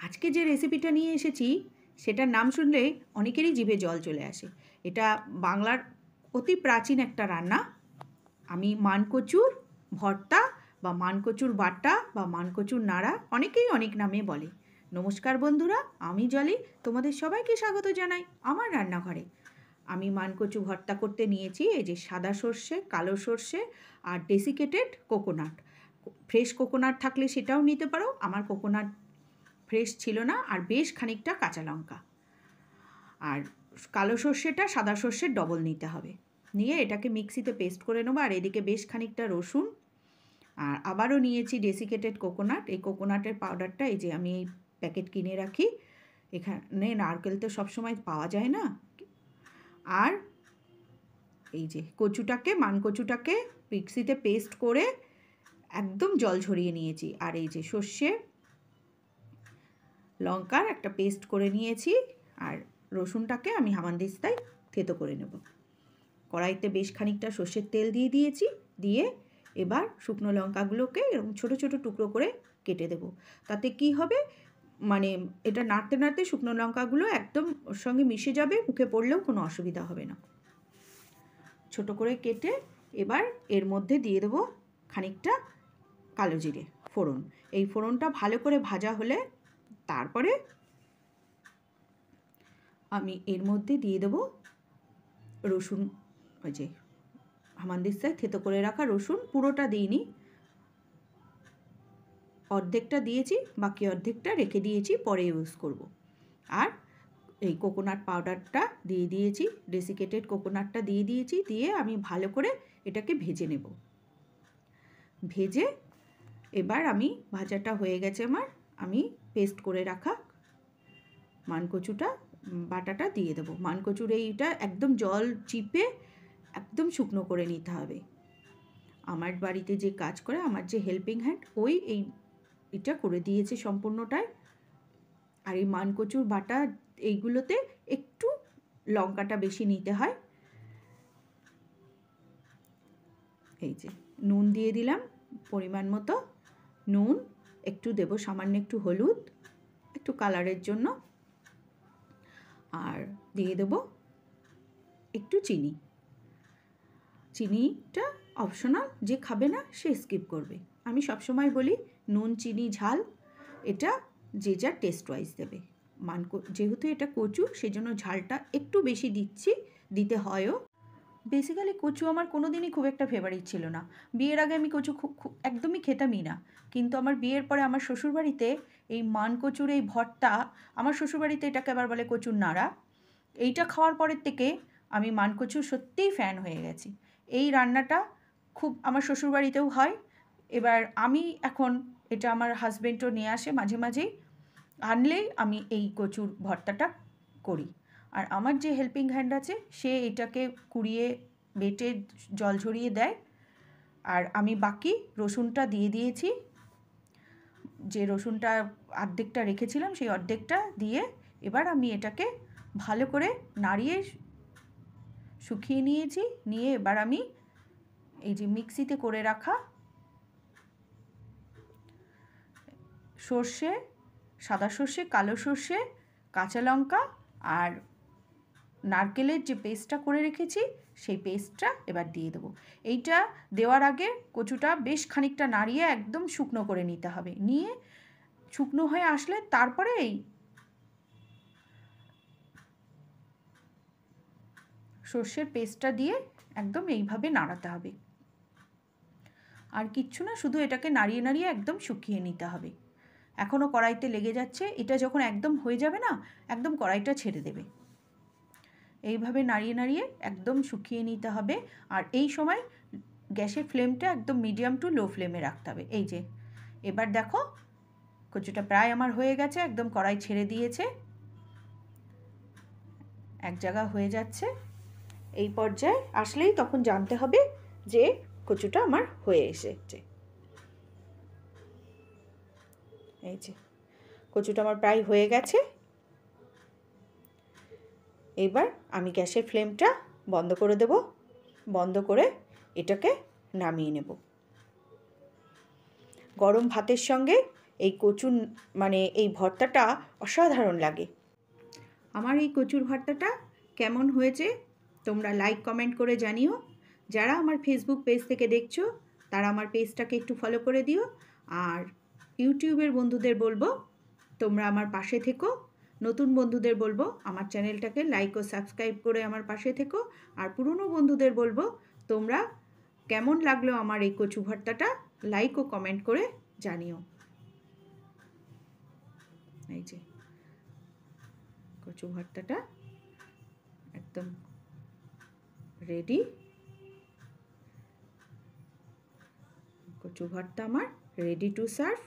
আজকে যে রেসিপিটা নিয়ে এসেছি সেটার নাম শুনলে অনেকেরই জিভে জল চলে আসে। এটা বাংলার অতি প্রাচীন একটা রান্না। আমি মানকচুর ভর্তা বা মানকচুর বাটা বা মানকচুর নাড়া অনেকেই অনেক নামে বলে। নমস্কার বন্ধুরা, আমি জলি তোমাদের সবাইকে স্বাগত জানাই আমার রান্নাঘরে। আমি মানকচু ভর্তা করতে নিয়েছি এই যে সাদা সর্ষে, কালো সর্ষে আর ডেসিকেটেড কোকোনাট। ফ্রেশ কোকোনাট থাকলে সেটাও নিতে পারো, আমার কোকোনাট ফ্রেশ ছিল না। আর বেশ খানিকটা কাঁচা লঙ্কা, আর কালো সর্ষেটা সাদা সর্ষের ডবল নিতে হবে। নিয়ে এটাকে মিক্সিতে পেস্ট করে নেবো। আর এদিকে বেশ খানিকটা রসুন, আর আবারও নিয়েছি ডেসিকেটেড কোকোনাট। এই কোকোনাটের পাউডারটা এই যে আমি এই প্যাকেট কিনে রাখি, এখানে নারকেল তো সবসময় পাওয়া যায় না। আর এই যে কচুটাকে, মানকচুটাকে মিক্সিতে পেস্ট করে একদম জল ঝরিয়ে নিয়েছি। আর এই যে সর্ষে লঙ্কার একটা পেস্ট করে নিয়েছি। আর রসুনটাকে আমি হামানদিস্তায় থেতো করে নেব। কড়াইতে বেশ খানিকটা সর্ষের তেল দিয়ে দিয়েছি। দিয়ে এবার শুকনো লঙ্কাগুলোকে এরকম ছোটো ছোটো টুকরো করে কেটে দেব। তাতে কি হবে, মানে এটা নাড়তে নাড়তে শুকনো লঙ্কাগুলো একদম ওর সঙ্গে মিশে যাবে, মুখে পড়লেও কোনো অসুবিধা হবে না। ছোট করে কেটে এবার এর মধ্যে দিয়ে দেবো খানিকটা কালো জিরে ফোড়ন। এই ফোড়নটা ভালো করে ভাজা হলে তারপরে আমি এর মধ্যে দিয়ে দেবো রসুন। ওই যে হামানদিস্তায় থেতো করে রাখা রসুন, পুরোটা দিইনি, অর্ধেকটা দিয়েছি, বাকি অর্ধেকটা রেখে দিয়েছি, পরে ইউজ করব। আর এই কোকোনাট পাউডারটা দিয়ে দিয়েছি, ডেসিকেটেড কোকোনাটটা দিয়ে দিয়েছি। দিয়ে আমি ভালো করে এটাকে ভেজে নেব। ভেজে এবার আমি ভাজাটা হয়ে গেছে আমার, আমি পেস্ট করে রাখা মানকচুটা বাটাটা দিয়ে দেবো। মানকচুর এইটা একদম জল চিপে একদম শুকনো করে নিতে হবে। আমার বাড়িতে যে কাজ করে, আমার যে হেল্পিং হ্যান্ড, ওই এটা করে দিয়েছে সম্পূর্ণটাই। আর এই মানকচুর বাটা এইগুলোতে একটু লঙ্কাটা বেশি নিতে হয়। এই যে নুন দিয়ে দিলাম পরিমাণ মতো, নুন একটু দেবো, সামান্য একটু হলুদ, একটু কালারের জন্য। আর দিয়ে দেবো একটু চিনি। চিনিটা অপশনাল, যে খাবে না সে স্কিপ করবে। আমি সবসময় বলি নুন চিনি ঝাল এটা যে যার টেস্ট ওয়াইজ দেবে। যেহেতু এটা কচু সেজন্য ঝালটা একটু বেশি দিতে হয়ও। বেসিক্যালি কচু আমার কোনো দিনই খুব একটা ফেভারিট ছিল না। বিয়ের আগে আমি কচু একদমই খেতামই না। কিন্তু আমার বিয়ের পরে আমার শ্বশুরবাড়িতে এই মানকচুর এই ভর্তা, আমার শ্বশুরবাড়িতে এটাকে আবার বলে কচুর নাড়া, এইটা খাওয়ার পরের থেকে আমি মানকচুর সত্যিই ফ্যান হয়ে গেছি। এই রান্নাটা খুব আমার শ্বশুরবাড়িতেও হয়। এবার আমি এখন এটা আমার হাজব্যান্ডও নিয়ে আসে মাঝে মাঝেই, আনলেই আমি এই কচুর ভর্তাটা করি। আর আমার যে হেল্পিং হ্যান্ড আছে সে এটাকে কুড়িয়ে বেটে জল ঝরিয়ে দেয়। আর আমি বাকি রসুনটা দিয়ে দিয়েছি, যে রসুনটা অর্ধেকটা রেখেছিলাম সেই অর্ধেকটা দিয়ে এবার আমি এটাকে ভালো করে নাড়িয়ে শুকিয়ে নিয়েছি। নিয়ে এবার আমি এই যে মিক্সিতে করে রাখা সর্ষে, সাদা সর্ষে, কালো সর্ষে, কাঁচা লঙ্কা আর নারকেলের যে পেস্টটা করে রেখেছি সেই পেস্টটা এবার দিয়ে দেবো। এইটা দেওয়ার আগে কচুটা বেশ খানিকটা নাড়িয়ে একদম শুকনো করে নিতে হবে। নিয়ে শুকনো হয়ে আসলে তারপরে এই সর্ষের পেস্টটা দিয়ে একদম এইভাবে নাড়াতে হবে। আর কিচ্ছু না, শুধু এটাকে নাড়িয়ে নাড়িয়ে একদম শুকিয়ে নিতে হবে। এখনও কড়াইতে লেগে যাচ্ছে, এটা যখন একদম হয়ে যাবে না, একদম কড়াইটা ছেড়ে দেবে। এইভাবে নাড়িয়ে নাড়িয়ে একদম শুকিয়ে নিতে হবে। আর এই সময় গ্যাসের ফ্লেমটা একদম মিডিয়াম টু লো ফ্লেমে রাখতে হবে। এই যে এবার দেখো কচুটা প্রায় আমার হয়ে গেছে, একদম কড়াই ছেড়ে দিয়েছে, এক জায়গা হয়ে যাচ্ছে। এই পর্যায়ে আসলেই তখন জানতে হবে যে কচুটা আমার হয়ে এসেছে। এই যে কচুটা আমার প্রায় হয়ে গেছে। এবার আমি গ্যাসের ফ্লেমটা বন্ধ করে দেব। বন্ধ করে এটাকে নামিয়ে নেব। গরম ভাতের সঙ্গে এই কচুর মানে এই ভর্তাটা অসাধারণ লাগে। আমার এই কচুর ভর্তাটা কেমন হয়েছে তোমরা লাইক কমেন্ট করে জানিও। যারা আমার ফেসবুক পেজ থেকে দেখছো তারা আমার পেজটাকে একটু ফলো করে দিও। আর ইউটিউবের বন্ধুদের বলবো তোমরা আমার পাশে থেকো। নতুন বন্ধুদের বলবো আমার চ্যানেলটাকে লাইক ও সাবস্ক্রাইব করে আমার পাশে থেকো। আর পুরনো বন্ধুদের বলবো তোমরা কেমন লাগলো আমার এই কচু ভর্তাটা লাইক ও কমেন্ট করে জানিও। এই যে কচু ভর্তাটা একদম রেডি। কচু ভর্তা আমার রেডি টু সার্ভ।